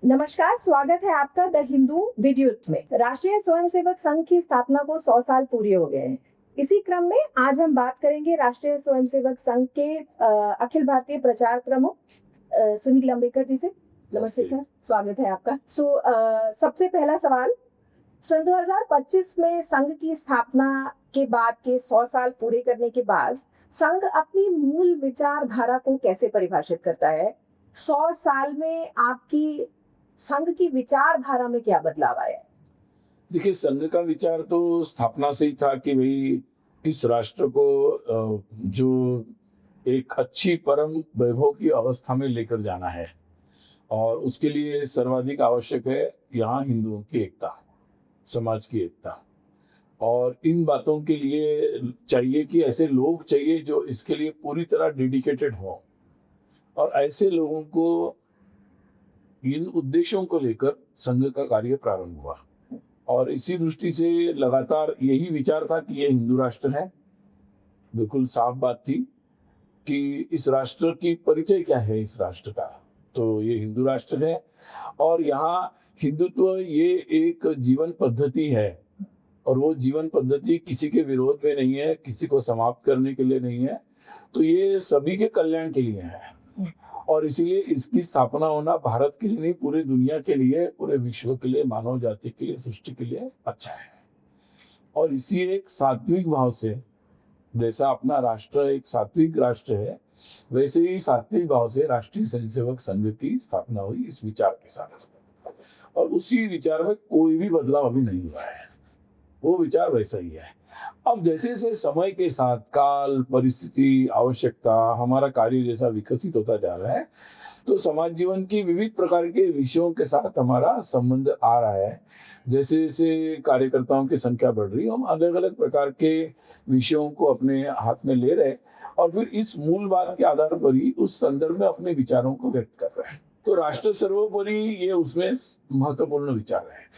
नमस्कार, स्वागत है आपका द हिंदू वीडियो में। राष्ट्रीय स्वयंसेवक संघ की स्थापना को 100 साल पूरे हो गए हैं। इसी क्रम में आज हम बात करेंगे राष्ट्रीय स्वयंसेवक संघ के अखिल भारतीय प्रचार प्रमुख सुनील लंबेकर जी से। नमस्ते सर, स्वागत है आपका। सबसे पहला सवाल, सन 2025 में संघ की स्थापना के बाद के 100 साल पूरे करने के बाद संघ अपनी मूल विचारधारा को कैसे परिभाषित करता है? 100 साल में आपकी संघ की विचारधारा में क्या बदलाव आया है? देखिए, संघ का विचार तो स्थापना से ही था कि भाई इस राष्ट्र को जो एक अच्छी परम वैभव की अवस्था में लेकर जाना है और उसके लिए सर्वाधिक आवश्यक है यहाँ हिंदुओं की एकता, समाज की एकता। और इन बातों के लिए चाहिए कि ऐसे लोग चाहिए जो इसके लिए पूरी तरह डेडिकेटेड हों और ऐसे लोगों को इन उद्देश्यों को लेकर संघ का कार्य प्रारंभ हुआ। और इसी दृष्टि से लगातार यही विचार था कि ये हिंदू राष्ट्र है। बिल्कुल साफ बात थी कि इस राष्ट्र की परिचय क्या है, इस राष्ट्र का तो ये हिंदू राष्ट्र है। और यहाँ हिंदुत्व ये एक जीवन पद्धति है और वो जीवन पद्धति किसी के विरोध में नहीं है, किसी को समाप्त करने के लिए नहीं है, तो ये सभी के कल्याण के लिए है। और इसीलिए इसकी स्थापना होना भारत के लिए नहीं, पूरी दुनिया के लिए, पूरे विश्व के लिए, मानव जाति के लिए, सृष्टि के लिए अच्छा है। और इसी एक सात्विक भाव से, जैसा अपना राष्ट्र एक सात्विक राष्ट्र है, वैसे ही सात्विक भाव से राष्ट्रीय स्वयंसेवक संघ की स्थापना हुई इस विचार के साथ। और उसी विचार में कोई भी बदलाव अभी नहीं हुआ है, वो विचार वैसा ही है। अब जैसे जैसे समय के साथ काल, परिस्थिति, आवश्यकता, हमारा कार्य जैसा विकसित होता जा रहा है, तो समाज जीवन की विविध प्रकार के विषयों के साथ हमारा संबंध आ रहा है। जैसे जैसे कार्यकर्ताओं की संख्या बढ़ रही है, हम अलग अलग प्रकार के विषयों को अपने हाथ में ले रहे और फिर इस मूल बात के आधार पर ही उस संदर्भ में अपने विचारों को व्यक्त कर रहे हैं। तो राष्ट्र सर्वोपरि ये उसमें महत्वपूर्ण विचार है।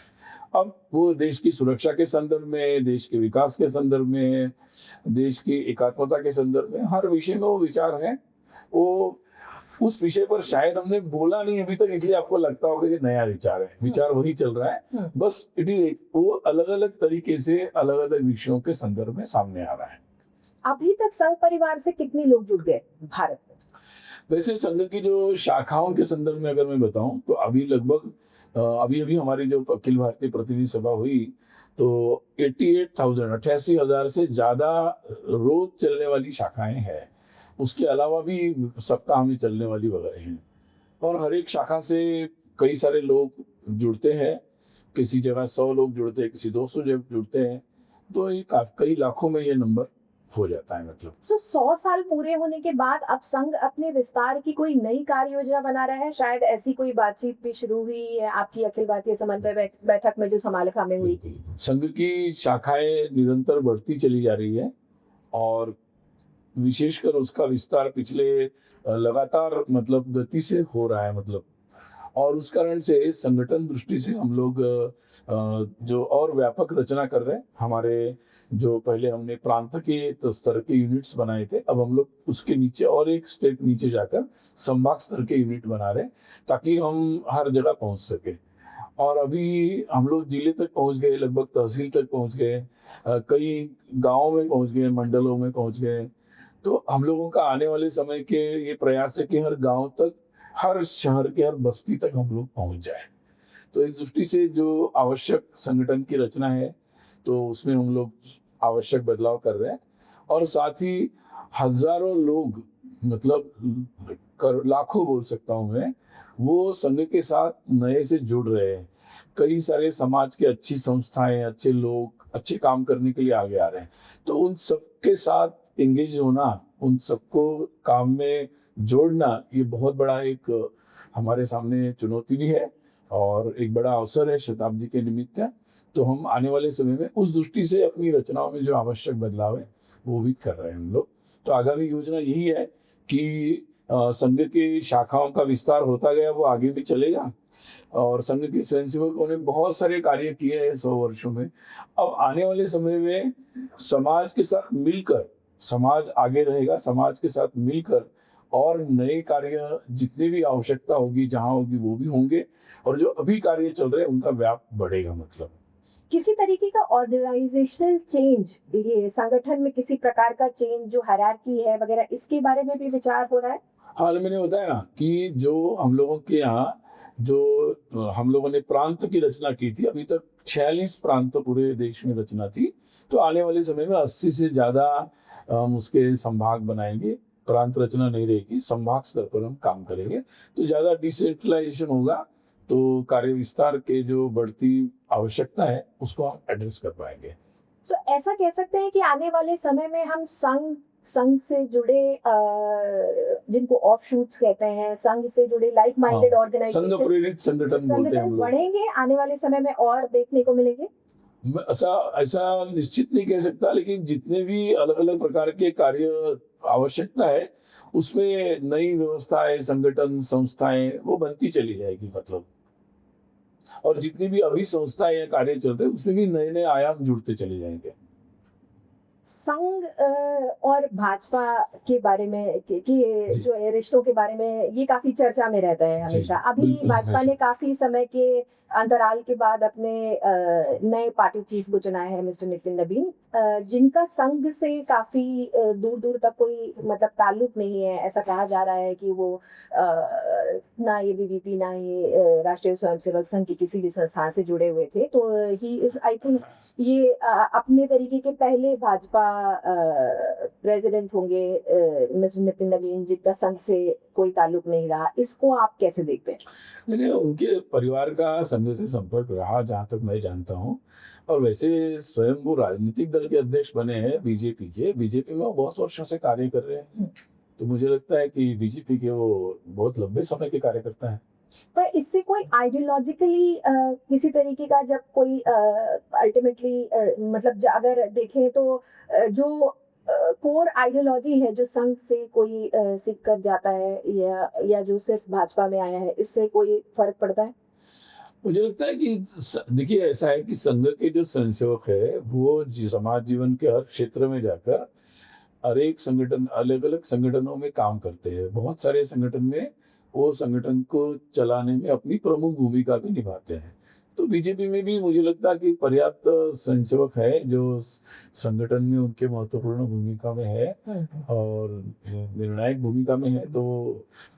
अब वो देश की सुरक्षा के संदर्भ में, देश के विकास के संदर्भ में, देश की एकात्मता के संदर्भ में, हर विषय में वो विचार है। वो उस विषय पर शायद हमने बोला नहीं अभी तक, इसलिए आपको लगता होगा कि नया विचार है। विचार वही चल रहा है, बस इट इज वो अलग अलग तरीके से अलग अलग विषयों के संदर्भ में सामने आ रहा है। अभी तक संघ परिवार से कितने लोग जुड़ गए भारत में? वैसे संघ की जो शाखाओं के संदर्भ में अगर मैं बताऊं तो अभी लगभग अभी हमारी जो अखिल भारतीय प्रतिनिधि सभा हुई तो 88,000 से ज्यादा रोज चलने वाली शाखाएं हैं। उसके अलावा भी सप्ताह में चलने वाली वगैरह हैं और हर एक शाखा से कई सारे लोग जुड़ते हैं। किसी जगह 100 लोग जुड़ते हैं, किसी 200 जुड़ते हैं, तो ये कई लाखों में ये नंबर हो जाता है। मतलब 100 साल पूरे होने के बाद अब संघ अपने विस्तार की कोई नई कार्य योजना बना रहा है? शायद ऐसी कोई बातचीत भी शुरू हुई है आपकी अखिल भारतीय समन्वय बैठक में जो समालिका में हुई? संघ की शाखाएं निरंतर बढ़ती चली जा रही है और विशेषकर उसका विस्तार पिछले लगातार मतलब गति से हो रहा है। मतलब और उस कारण से संगठन दृष्टि से हम लोग जो और व्यापक रचना कर रहे हैं। हमारे जो पहले हमने प्रांत के स्तर के यूनिट्स बनाए थे, अब हम लोग उसके नीचे और एक स्टेप नीचे जाकर संभाग स्तर के यूनिट बना रहे हैं ताकि हम हर जगह पहुंच सके। और अभी हम लोग जिले तक पहुंच गए, लगभग तहसील तक पहुंच गए, कई गाँव में पहुंच गए, मंडलों में पहुंच गए। तो हम लोगों का आने वाले समय के ये प्रयास है कि हर गांव तक, हर शहर के हर बस्ती तक हम लोग पहुंच जाए। तो इस दृष्टि से जो आवश्यक संगठन की रचना है तो उसमें हम लोग आवश्यक बदलाव कर रहे हैं और साथ ही हजारों लोग, मतलब लाखों बोल सकता हूं मैं, वो संघ के साथ नए से जुड़ रहे हैं। कई सारे समाज के अच्छी संस्थाएं, अच्छे लोग अच्छे काम करने के लिए आगे आ रहे हैं। तो उन सबके साथ एंगेज होना, उन सबको काम में जोड़ना, ये बहुत बड़ा एक हमारे सामने चुनौती भी है और एक बड़ा अवसर है शताब्दी के निमित्त। तो हम आने वाले समय में उस दृष्टि से अपनी रचनाओं में जो आवश्यक बदलाव है वो भी कर रहे हैं हम लोग। तो आगामी योजना यही है कि संघ की शाखाओं का विस्तार होता गया, वो आगे भी चलेगा। और संघ के स्वयंसेवकों ने बहुत सारे कार्य किए हैं 100 वर्षों में। अब आने वाले समय में समाज के साथ मिलकर, समाज आगे रहेगा, समाज के साथ मिलकर और नए कार्य जितने भी आवश्यकता होगी जहाँ होगी वो भी होंगे, और जो अभी कार्य चल रहे हैं उनका व्याप बढ़ेगा। मतलब किसी तरीके का ऑर्गेनाइजेशनल चेंज, ये संगठन में किसी प्रकार का चेंज जो हायरार्की है वगैरह, इसके बारे में भी विचार हो रहा है? हाल मैंने बताया ना कि जो हम लोगों के यहाँ जो हम लोगों ने प्रांत की रचना की थी, अभी तक 46 प्रांत पूरे देश में रचना थी। तो आने वाले समय में 80 से ज़्यादा हम उसके संभाग बनाएंगे। प्रांत रचना नहीं रहेगी, संभाग स्तर पर हम काम करेंगे, तो ज़्यादा डिसेंट्रलाइजेशन होगा, तो कार्य विस्तार के जो बढ़ती आवश्यकता है उसको हम एड्रेस कर पाएंगे। सो ऐसा कह सकते हैं कि आने वाले समय में हम संघ से जुड़े जिनको ऑफशूट्स कहते हैं, संघ से जुड़े लाइक माइंडेड हाँ, संघ ऑर्गेनाइजेशन, प्रेरित संगठन बोलते हैं हम संगठन लोग। बढ़ेंगे आने वाले समय में और देखने को मिलेंगे? मैं ऐसा ऐसा निश्चित नहीं कह सकता, लेकिन जितने भी अलग अलग प्रकार के कार्य आवश्यकता है उसमें नई व्यवस्थाएं, संगठन, संस्थाएं वो बनती चली जाएगी। मतलब और जितनी भी अभी संस्थाएं या कार्य चल रहे हैं उसमें भी नए नए आयाम जुड़ते चले जाएंगे। संघ और भाजपा के बारे में कि जी जो है रिश्तों के बारे में ये काफी चर्चा में रहता है जी हमेशा। अभी बिल्कुल भाजपा हमेशा। ने काफी समय के अंतराल के बाद अपने नए पार्टी चीफ को चुना है, मिस्टर नितिन नवीन, जिनका संघ से काफी दूर दूर तक कोई मतलब ताल्लुक नहीं है। ऐसा कहा जा रहा है कि वो ना ये बीबीपी ना ये राष्ट्रीय स्वयंसेवक संघ की किसी भी संस्थान से जुड़े हुए थे। तो ही इज आई थिंक ये अपने तरीके के पहले भाजपा प्रेसिडेंट होंगे, मिस्टर नितिन नवीन, जिनका संघ से कोई ताल्लुक नहीं रहा। इसको आप कैसे देखते हैं? मैंने उनके परिवार का संघ से संपर्क रहा जहाँ तक मैं जानता हूँ, और वैसे स्वयं वो राजनीतिक दल के अध्यक्ष बने हैं बीजेपी के। बीजेपी में वो बहुत वर्षों से कार्य कर रहे हैं, तो मुझे लगता है कि बीजेपी के वो बहुत लंबे समय के कार्यकर्ता हैं। पर इससे कोई आइडियोलॉजिकली किसी तरीके का जब कोई अल्टीमेटली मतलब अगर देखें तो जो कोर आइडियोलॉजी है जो संघ से कोई सीख कर जाता है या जो सिर्फ भाजपा में आया है, इससे कोई फर्क पड़ता है? मुझे लगता है कि देखिए ऐसा है कि संघ के जो स्वयंसेवक है वो समाज जीवन के हर क्षेत्र में जाकर हर एक संगठन, अलग अलग संगठनों में काम करते हैं। बहुत सारे संगठन में वो संगठन को चलाने में अपनी प्रमुख भूमिका भी निभाते हैं। तो बीजेपी में भी मुझे लगता है कि पर्याप्त स्वयंसेवक है जो संगठन में उनके महत्वपूर्ण भूमिका में है और निर्णायक भूमिका में है। तो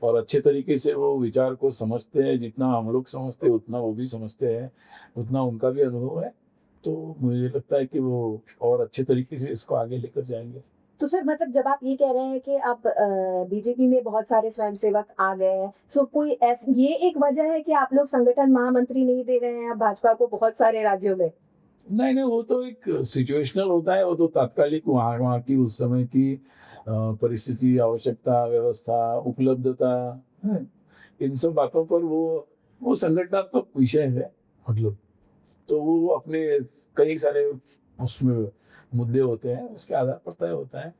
और अच्छे तरीके से वो विचार को समझते हैं, जितना हम लोग समझते हैं उतना वो भी समझते हैं, उतना उनका भी अनुभव है। तो मुझे लगता है कि वो और अच्छे तरीके से इसको आगे लेकर जाएंगे। तो सर मतलब जब आप ये कह रहे हैं कि अब बीजेपी में बहुत सारे स्वयंसेवक आ गए हैं, सो कोई ये एक वजह है कि आप लोग संगठन महामंत्री नहीं दे रहे हैं अब भाजपा को बहुत सारे राज्यों में? नहीं नहीं, वो तो एक सिचुएशनल होता है, वो तो तात्कालिक वहाँ वहाँ की उस समय की परिस्थिति, आवश्यकता, व्यवस्था, उपलब्धता, इन सब बातों पर वो संगठनात्मक विषय है। मतलब तो वो अपने कई सारे उसमें मुद्दे होते हैं, उसके आधार पर तय होता है,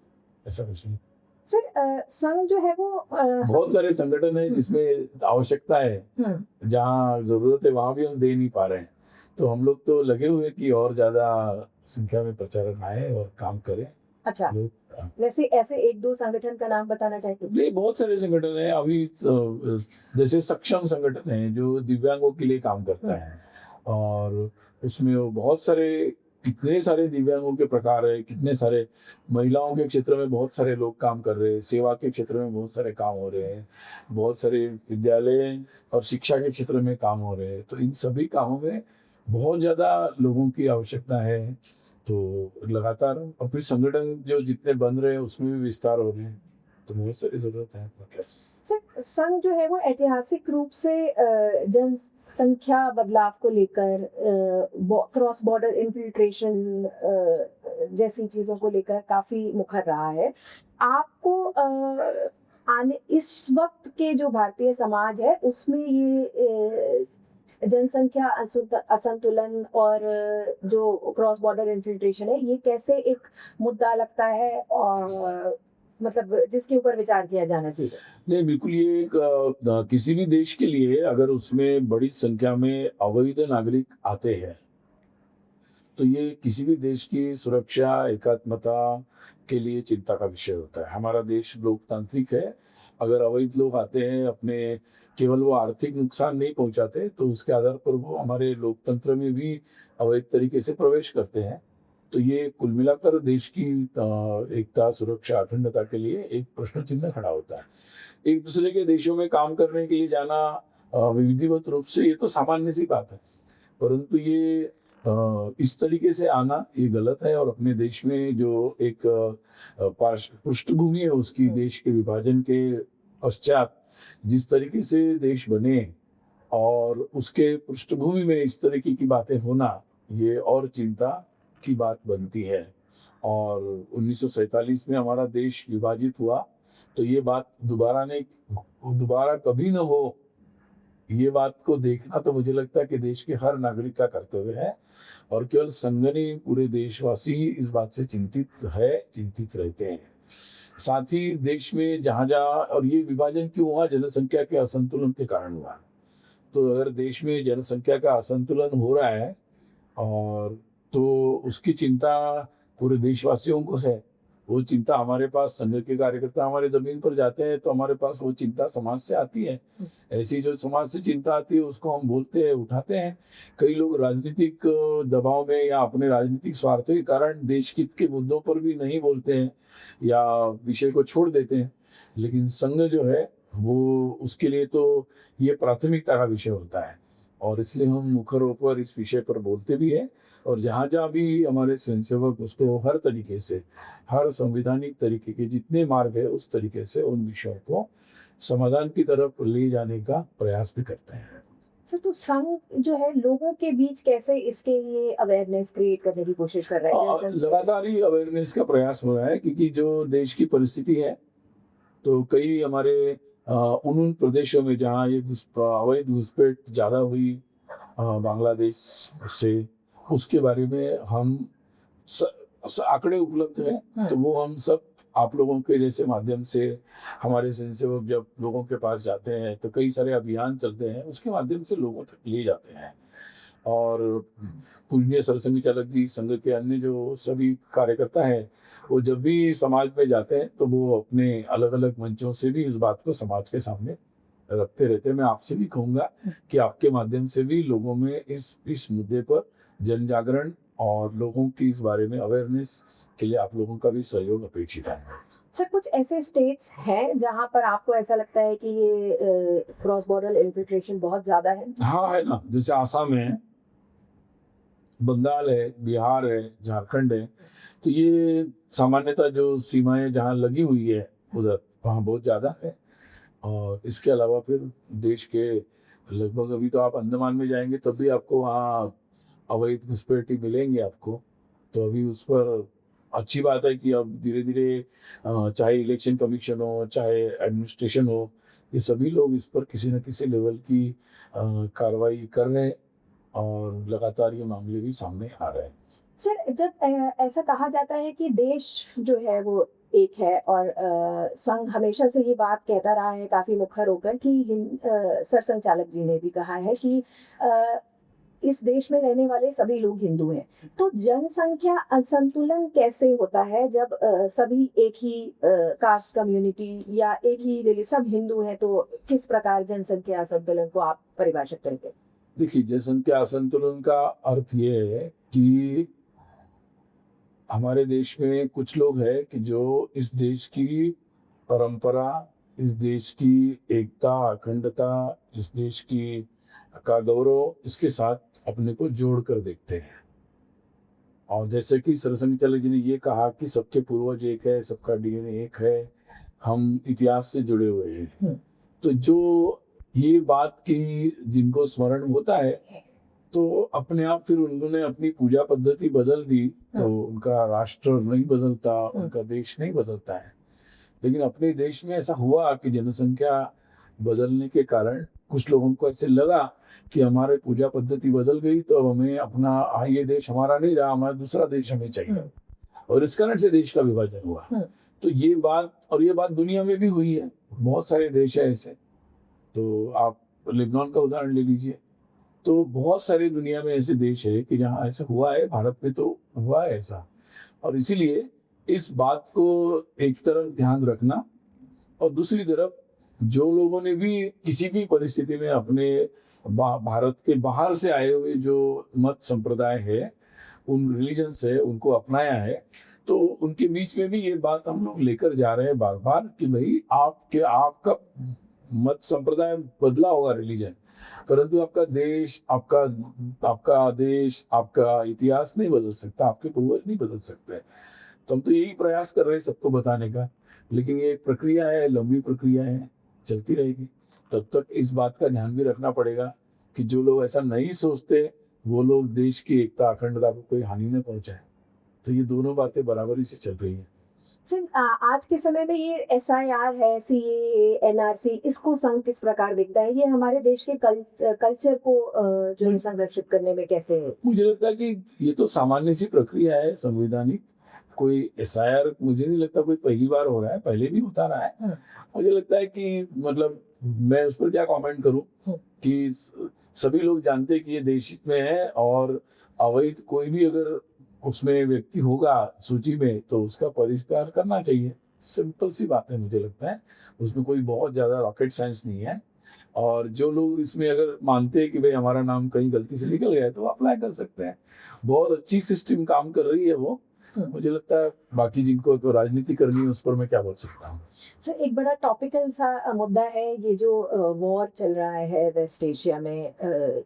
ऐसा कुछ नहीं। सर संघ जो है वो बहुत सारे संगठन है जिसमें आवश्यकता है, जहाँ जरूरत है वहां भी हम दे नहीं पा रहे हैं। तो हम लोग तो लगे हुए कि और ज्यादा संख्या में प्रचारक आए और काम करें। अच्छा, लोग वैसे ऐसे एक दो संगठन का नाम बताना चाहिए? नहीं, बहुत सारे संगठन है अभी। जैसे सक्षम संगठन है जो दिव्यांगों के लिए काम करता है, और उसमें वो बहुत सारे, कितने सारे दिव्यांगों के प्रकार है, कितने सारे महिलाओं के क्षेत्र में बहुत सारे लोग काम कर रहे हैं, सेवा के क्षेत्र में बहुत सारे काम हो रहे हैं, बहुत सारे विद्यालय और शिक्षा के क्षेत्र में काम हो रहे हैं। तो इन सभी कामों में बहुत ज्यादा लोगों की आवश्यकता है। तो लगातार और फिर संगठन जो जितने बन रहे हैं उसमें भी विस्तार हो रहे हैं, तो बहुत सारी जरूरत है। मतलब सर संघ जो है वो ऐतिहासिक रूप से जनसंख्या बदलाव को लेकर, क्रॉस बॉर्डर इन्फिल्ट्रेशन जैसी चीजों को लेकर काफी मुखर रहा है। आपको आने इस वक्त के जो भारतीय समाज है उसमें ये जनसंख्या असंतुलन और जो क्रॉस बॉर्डर इन्फिल्ट्रेशन है, ये कैसे एक मुद्दा लगता है और मतलब जिसके ऊपर विचार किया जाना चाहिए? नहीं, बिल्कुल ये एक किसी भी देश के लिए अगर उसमें बड़ी संख्या में अवैध नागरिक आते हैं तो ये किसी भी देश की सुरक्षा, एकात्मता के लिए चिंता का विषय होता है। हमारा देश लोकतांत्रिक है अगर अवैध लोग आते हैं, अपने केवल वो आर्थिक नुकसान नहीं पहुंचाते, तो उसके आधार पर वो हमारे लोकतंत्र में भी अवैध तरीके से प्रवेश करते हैं। तो ये कुल मिलाकर देश की एकता, सुरक्षा, अखंडता के लिए एक प्रश्न चिन्ह खड़ा होता है। एक दूसरे के देशों में काम करने के लिए जाना विधिवत रूप से ये तो सामान्य सी बात है, परंतु ये इस तरीके से आना ये गलत है। और अपने देश में जो एक पृष्ठभूमि है उसकी, देश के विभाजन के पश्चात जिस तरीके से देश बने और उसके पृष्ठभूमि में इस तरीके की बातें होना, ये और चिंता की बात बनती है। और 1947 में हमारा देश विभाजित हुआ, तो ये बात दोबारा कभी न हो, ये बात को देखना तो मुझे लगता है कि देश के हर नागरिक का कर्तव्य है। और केवल संघ नहीं, पूरे देशवासी ही इस बात से चिंतित रहते हैं। साथ ही देश में जहाँ जहाँ, और ये विभाजन क्यों हुआ, जनसंख्या के असंतुलन के कारण हुआ। तो अगर देश में जनसंख्या का असंतुलन हो रहा है और तो उसकी चिंता पूरे देशवासियों को है। वो चिंता हमारे पास, संघ के कार्यकर्ता हमारे जमीन पर जाते हैं तो हमारे पास वो चिंता समाज से आती है। ऐसी जो समाज से चिंता आती है उसको हम बोलते हैं, उठाते हैं। कई लोग राजनीतिक दबाव में या अपने राजनीतिक स्वार्थ के कारण देश हित के मुद्दों पर भी नहीं बोलते हैं या विषय को छोड़ देते हैं। लेकिन संघ जो है वो, उसके लिए तो ये प्राथमिकता का विषय होता है और इसलिए हम मुखर होकर इस विषय पर बोलते भी हैं। और जहाँ जहाँ भी हमारे स्वयंसेवक उसको हर तरीके से, हर संवैधानिक तरीके के जितने मार्ग है उस तरीके से उन विषयों को समाधान की तरफ ले जाने का प्रयास भी करते हैं। सर, तो संघ जो है लोगों के बीच कैसे इसके लिए अवेयरनेस क्रिएट करने की कोशिश कर रहा है? और लगातार ही अवेयरनेस का प्रयास हो रहा है, क्योंकि जो देश की परिस्थिति है, तो कई हमारे उन प्रदेशों में जहाँ ये अवैध घुसपैठ ज़्यादा हुई बांग्लादेश से, उसके बारे में हम आंकड़े उपलब्ध हैं। तो वो हम सब आप लोगों के जैसे माध्यम से, हमारे स्वयंसेवक जब लोगों के पास जाते हैं तो कई सारे अभियान चलते हैं, उसके माध्यम से लोगों तक ले जाते हैं। और पूजनीय सरसंघ चालक जी, संघ के अन्य जो सभी कार्यकर्ता हैं, वो जब भी समाज में जाते हैं तो वो अपने अलग अलग मंचों से भी इस बात को समाज के सामने रखते रहते हैं। मैं आपसे भी कहूंगा कि आपके माध्यम से भी लोगों में इस मुद्दे पर जन जागरण और लोगों की इस बारे में अवेयरनेस के लिए आप लोगों का भी सहयोग अपेक्षित है। सर, कुछ ऐसे स्टेट्स हैं जहां पर आपको ऐसा लगता है कि ये क्रॉस बॉर्डर इन्फिल्ट्रेशन बहुत ज्यादा है? हाँ, है ना। जैसे आसाम है, बंगाल है, बिहार है, झारखंड है। तो ये सामान्यतः जो सीमाएं जहाँ लगी हुई है उधर, वहाँ बहुत ज्यादा है। और इसके अलावा फिर देश के लगभग, अभी तो आप अंडमान में जाएंगे तब भी आपको वहाँ अवैध घुसपैठ मिलेंगे आपको। तो अभी उस पर अच्छी बात है कि अब धीरे धीरे चाहे इलेक्शन कमीशन हो, चाहे एडमिनिस्ट्रेशन हो, ये सभी लोग इस पर किसी न किसी लेवल की कार्रवाई कर रहे हैं और लगातार ये मामले भी सामने आ रहे हैं। सर, जब ऐसा कहा जाता है कि देश जो है वो एक है और संघ हमेशा से ये बात कहता रहा है काफी मुखर होकर कि सरसंघ चालक जी ने भी कहा है कि इस देश में रहने वाले सभी लोग हिंदू हैं। तो जनसंख्या असंतुलन कैसे होता है जब सभी एक ही कास्ट कम्युनिटी या एक ही सब हिंदू हैं? तो किस प्रकार जनसंख्या असंतुलन को आप परिभाषित करेंगे? देखिए, जनसंख्या असंतुलन का अर्थ ये है कि हमारे देश में कुछ लोग हैं कि जो इस देश की परंपरा, इस देश की एकता, अखंडता, इस देश की का गौरव, इसके साथ अपने को जोड़ कर देखते हैं। और जैसे कि सरसंघ चालक जी ने ये कहा कि सबके पूर्वज एक है, सबका डीएनए एक है, हम इतिहास से जुड़े हुए हैं। तो जो ये बात की जिनको स्मरण होता है, तो अपने आप फिर उन्होंने अपनी पूजा पद्धति बदल दी, तो उनका राष्ट्र नहीं बदलता, उनका देश नहीं बदलता है। लेकिन अपने देश में ऐसा हुआ कि जनसंख्या बदलने के कारण कुछ लोगों को ऐसे लगा कि हमारे पूजा पद्धति बदल गई, तो अब हमें अपना, ये देश हमारा नहीं रहा, हमारा दूसरा देश हमें चाहिए। और इस कारण से देश का विभाजन हुआ। तो ये बात दुनिया में भी हुई है, बहुत सारे देश है ऐसे। तो आप लेबनान का उदाहरण ले लीजिए। तो बहुत सारे दुनिया में ऐसे देश है कि जहाँ ऐसा हुआ है, भारत में तो हुआ है ऐसा। और इसीलिए इस बात को एक तरफ ध्यान रखना और दूसरी तरफ जो लोगों ने भी किसी भी परिस्थिति में अपने भारत के बाहर से आए हुए जो मत संप्रदाय है, उन रिलीजन्स है, उनको अपनाया है, तो उनके बीच में भी ये बात हम लोग लेकर जा रहे हैं बार-बार कि भई आपका मत संप्रदाय बदला होगा रिलीजन, परंतु आपका देश, आपका देश, आपका इतिहास नहीं बदल सकता, आपके पूर्वज नहीं बदल सकते। तो हम तो यही प्रयास कर रहे हैं सबको बताने का, लेकिन ये एक प्रक्रिया है, लंबी प्रक्रिया है, चलती रहेगी। तब तक इस बात का ध्यान भी रखना पड़ेगा कि जो लोग ऐसा नहीं सोचते, वो लोग देश की एकता, अखंडता को कोई हानि न पहुँचाएँ। तो ये दोनों बातें बराबरी से चल रही हैं। सर आज के समय में ये एसआईआर है, सीएए, एनआरसी, इसको संघ किस प्रकार देखता है? ये हमारे देश के कल्चर को जो है संरक्षित करने में कैसे? मुझे लगता है कि ये तो सामान्य सी प्रक्रिया है संवैधानिक। कोई एसआईआर मुझे नहीं लगता कोई पहली बार हो रहा है, पहले भी होता रहा है। मुझे लगता है कि मतलब मैं उस पर क्या कमेंट करूं कि सभी लोग जानते हैं कि ये देश हित में है और अवैध कोई भी अगर उसमें व्यक्ति होगा सूची में तो उसका परिष्कार करना चाहिए। सिंपल सी बात है मुझे लगता है। उसमें कोई बहुत ज़्यादा रॉकेट साइंस नहीं है। और जो लोग इसमें अगर मानते हैं कि भाई हमारा नाम कहीं गलती से निकल गया है तो अप्लाई कर सकते हैं। बहुत अच्छी सिस्टम काम कर रही है वो। मुझे लगता है बाकी जिनको तो राजनीति करनी है उस पर मैं क्या बोल सकता हूँ। सर एक बड़ा टॉपिकल सा मुद्दा है ये जो वॉर चल रहा है वेस्ट एशिया में,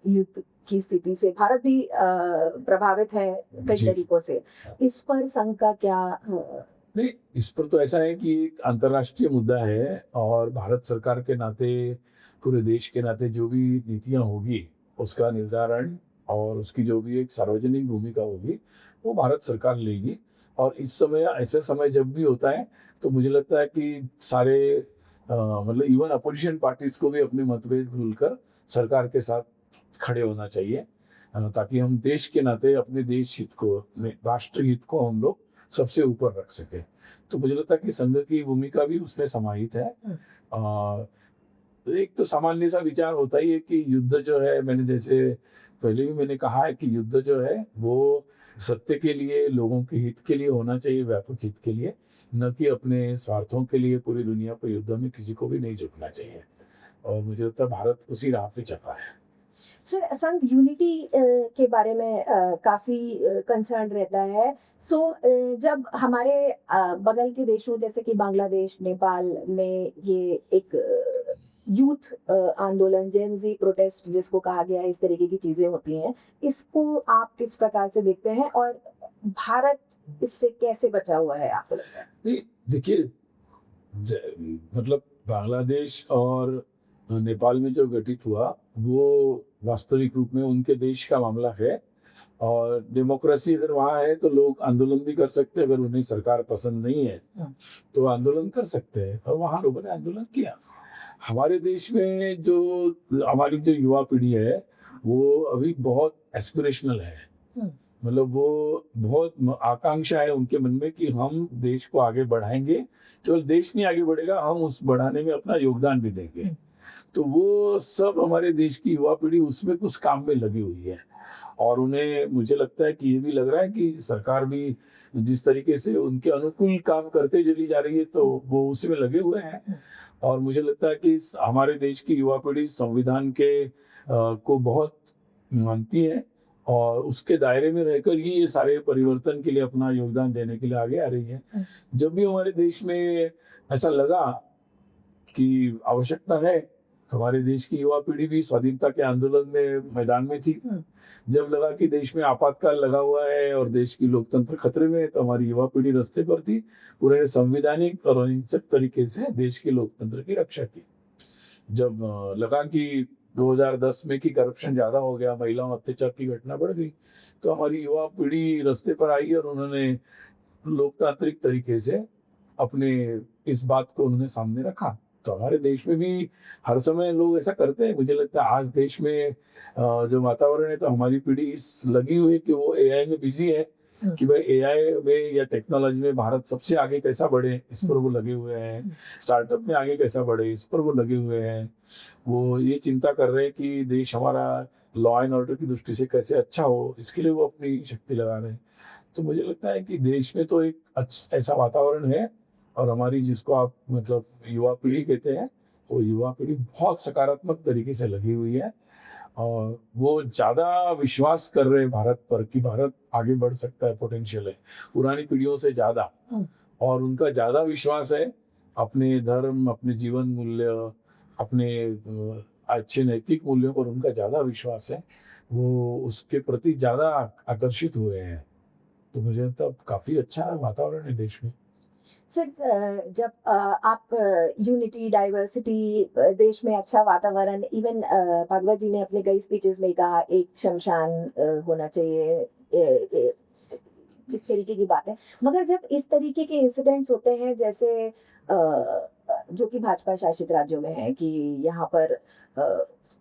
युद्ध की स्थिति से भारत भी प्रभावित है कई जी। तरीकों से। इस पर संघ का क्या नहीं, इस पर तो ऐसा है कि एक अंतर्राष्ट्रीय मुद्दा है और भारत सरकार के नाते, पूरे देश के नाते जो भी नीतियाँ होगी, उसका निर्धारण और उसकी जो भी एक सार्वजनिक भूमिका होगी, वो भारत सरकार लेगी। और इस समय ऐसे समय जब भी होता है, तो मुझे लगता है कि सारे मतलब इवन अपोजिशन पार्टीज़ को भी अपने मतभेद भूलकर सरकार के साथ खड़े होना चाहिए, ताकि हम देश के नाते अपने देश हित को, अपने राष्ट्र हित को हम लोग सबसे ऊपर रख सके। तो मुझे लगता है कि संघ की भूमिका भी उसमें समाहित है। एक तो सामान्य सा विचार होता ही है कि युद्ध जो है, मैंने जैसे पहले भी मैंने कहा है कि युद्ध जो है वो सत्य के लिए, लोगों के हित के लिए होना चाहिए, व्यापक हित के लिए, न कि अपने स्वार्थों के लिए पूरी दुनिया को युद्ध में किसी को भी नहीं झुकना चाहिए। और मुझे लगता है भारत उसी राह पे चल रहा है। सर संघ यूनिटी के बारे में काफी कंसर्न रहता है। जब हमारे बगल के देशों जैसे कि बांग्लादेश, नेपाल में ये एक यूथ आंदोलन, जेन जी प्रोटेस्ट जिसको कहा गया है, इस तरीके की चीजें होती हैं, इसको आप किस प्रकार से देखते हैं और भारत इससे कैसे बचा हुआ है आपको लगता है? नहीं, देखिए, मतलब बांग्लादेश और नेपाल में जो घटित हुआ वो वास्तविक रूप में उनके देश का मामला है। और डेमोक्रेसी अगर वहाँ है तो लोग आंदोलन भी कर सकते हैं, अगर उन्हें सरकार पसंद नहीं है तो आंदोलन कर सकते हैं, और वहाँ लोगों ने आंदोलन किया। हमारे देश में जो हमारी जो युवा पीढ़ी है वो अभी बहुत एस्पिरेशनल है। मतलब वो बहुत आकांक्षा है उनके मन में कि हम देश को आगे बढ़ाएंगे। केवल देश नहीं आगे बढ़ेगा, हम उस बढ़ाने में अपना योगदान भी देंगे। तो वो सब हमारे देश की युवा पीढ़ी उसमें कुछ काम में लगी हुई है। और उन्हें, मुझे लगता है कि ये भी लग रहा है कि सरकार भी जिस तरीके से उनके अनुकूल काम करते चली जा रही है तो वो उसी में लगे हुए हैं। और मुझे लगता है कि हमारे देश की युवा पीढ़ी संविधान के को बहुत मानती है और उसके दायरे में रहकर ही ये सारे परिवर्तन के लिए अपना योगदान देने के लिए आगे आ रही है। जब भी हमारे देश में ऐसा लगा कि आवश्यकता है, हमारे देश की युवा पीढ़ी भी स्वाधीनता के आंदोलन में मैदान में थी। जब लगा कि देश में आपातकाल लगा हुआ है और देश की लोकतंत्र खतरे में है, तो हमारी युवा पीढ़ी रास्ते पर थी। पूरे संवैधानिक और अहिंसक तरीके से देश की लोकतंत्र की रक्षा की। जब लगा कि 2010 में कि करप्शन ज्यादा हो गया, महिलाओं अत्याचार की घटना बढ़ गई, तो हमारी युवा पीढ़ी रास्ते पर आई और उन्होंने लोकतांत्रिक तरीके से अपने इस बात को उन्होंने सामने रखा। तो हमारे देश में भी हर समय लोग ऐसा करते हैं। मुझे लगता है आज देश में जो वातावरण है, तो हमारी पीढ़ी इस लगी हुई है कि वो एआई में बिजी है कि भाई एआई में या टेक्नोलॉजी में भारत सबसे आगे कैसा बढ़े, इस पर वो लगे हुए हैं। स्टार्टअप में आगे कैसा बढ़े, इस पर वो लगे हुए हैं। वो ये चिंता कर रहे हैं कि देश हमारा लॉ एंड ऑर्डर की दृष्टि से कैसे अच्छा हो, इसके लिए वो अपनी शक्ति लगा रहे हैं। तो मुझे लगता है कि देश में तो एक ऐसा वातावरण है, और हमारी, जिसको आप मतलब युवा पीढ़ी कहते हैं, वो युवा पीढ़ी बहुत सकारात्मक तरीके से लगी हुई है और वो ज़्यादा विश्वास कर रहे हैं भारत पर कि भारत आगे बढ़ सकता है, पोटेंशियल है, पुरानी पीढ़ियों से ज़्यादा। और उनका ज़्यादा विश्वास है अपने धर्म, अपने जीवन मूल्य, अपने अच्छे नैतिक मूल्यों पर उनका ज़्यादा विश्वास है। वो उसके प्रति ज़्यादा आकर्षित हुए हैं। तो मुझे लगता है काफ़ी अच्छा वातावरण है देश में। सर, जब आप यूनिटी डाइवर्सिटी, देश में अच्छा वातावरण, इवन भागवत जी ने अपने कई स्पीचेस में कहा एक शमशान होना चाहिए, इस तरीके की बात है। मगर जब इस तरीके के इंसिडेंट्स होते हैं जैसे जो कि भाजपा शासित राज्यों में है कि यहाँ पर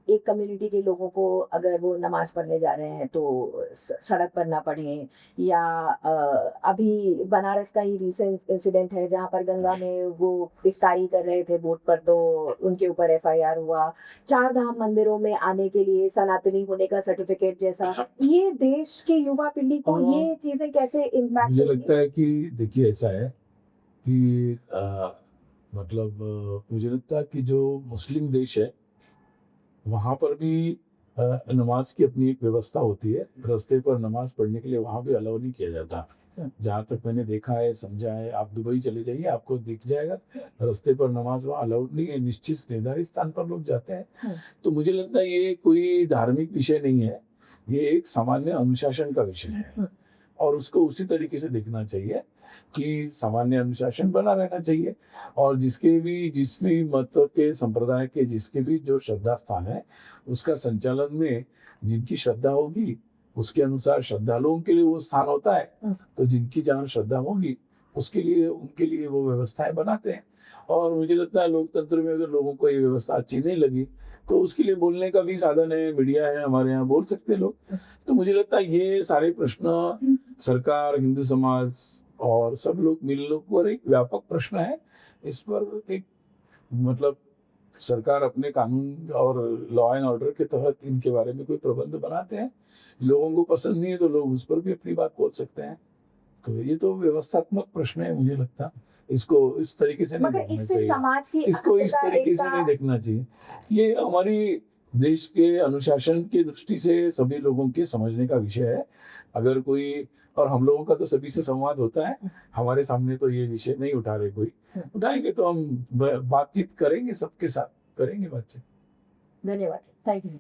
एक कम्युनिटी के लोगों को अगर वो नमाज पढ़ने जा रहे हैं तो सड़क पर ना पढ़ें, या अभी बनारस का ही रिसेंट इंसिडेंट है जहाँ पर गंगा में वो इफ्तारी कर रहे थे बोट पर, तो उनके ऊपर एफआईआर हुआ। 4 धाम मंदिरों में आने के लिए सनातनी होने का सर्टिफिकेट जैसा, ये देश के युवा पीढ़ी को ये चीजें कैसे इम्पैक्ट मुझे लगता है कि देखिए ऐसा है कि मतलब मुझे लगता है कि जो मुस्लिम देश है वहाँ पर भी नमाज की अपनी एक व्यवस्था होती है। रास्ते पर नमाज पढ़ने के लिए वहाँ भी अलाउ नहीं किया जाता। जहाँ तक मैंने देखा है, समझा है, आप दुबई चले जाइए आपको दिख जाएगा रास्ते पर नमाज वहाँ अलाउड नहीं है, निश्चित निर्धारित स्थान पर लोग जाते हैं। तो मुझे लगता है ये कोई धार्मिक विषय नहीं है, ये एक सामान्य अनुशासन का विषय है और उसको उसी तरीके से देखना चाहिए कि सामान्य अनुशासन बना रहना चाहिए और जिस भी मत के संप्रदाय के जिसके भी जो श्रद्धा स्थान है उसका संचालन में जिनकी श्रद्धा होगी उसके अनुसार श्रद्धालुओं के लिए वो स्थान होता है। तो जिनकी जहाँ श्रद्धा होगी उसके लिए उनके लिए वो व्यवस्थाएं बनाते हैं और मुझे लगता है लोकतंत्र में अगर लोगों को ये व्यवस्था अच्छी नहीं लगी तो उसके लिए बोलने का भी साधन है, मीडिया है, हमारे यहाँ बोल सकते हैं लोग। तो मुझे लगता है ये सारे प्रश्न सरकार, हिंदू समाज और सब लोग मिलकर एक व्यापक प्रश्न है। इस पर एक मतलब सरकार अपने कानून और लॉ एंड ऑर्डर के तहत इनके बारे में कोई प्रबंध बनाते हैं। लोगों को पसंद नहीं है तो लोग उस पर भी अपनी बात बोल सकते हैं। तो ये तो व्यवस्थात्मक प्रश्न है, मुझे लगता है इसको इस तरीके से नहीं मगर देखना इससे चाहिए। समाज की इसको इस अखंडता, तरीके से एकता, नहीं देखना चाहिए। ये हमारी देश के अनुशासन की दृष्टि से सभी लोगों के समझने का विषय है। अगर कोई और हम लोगों का तो सभी से संवाद होता है, हमारे सामने तो ये विषय नहीं उठा रहे कोई। उठाएंगे तो हम बातचीत करेंगे, सबके साथ करेंगे बातचीत। धन्यवाद, थैंक यू।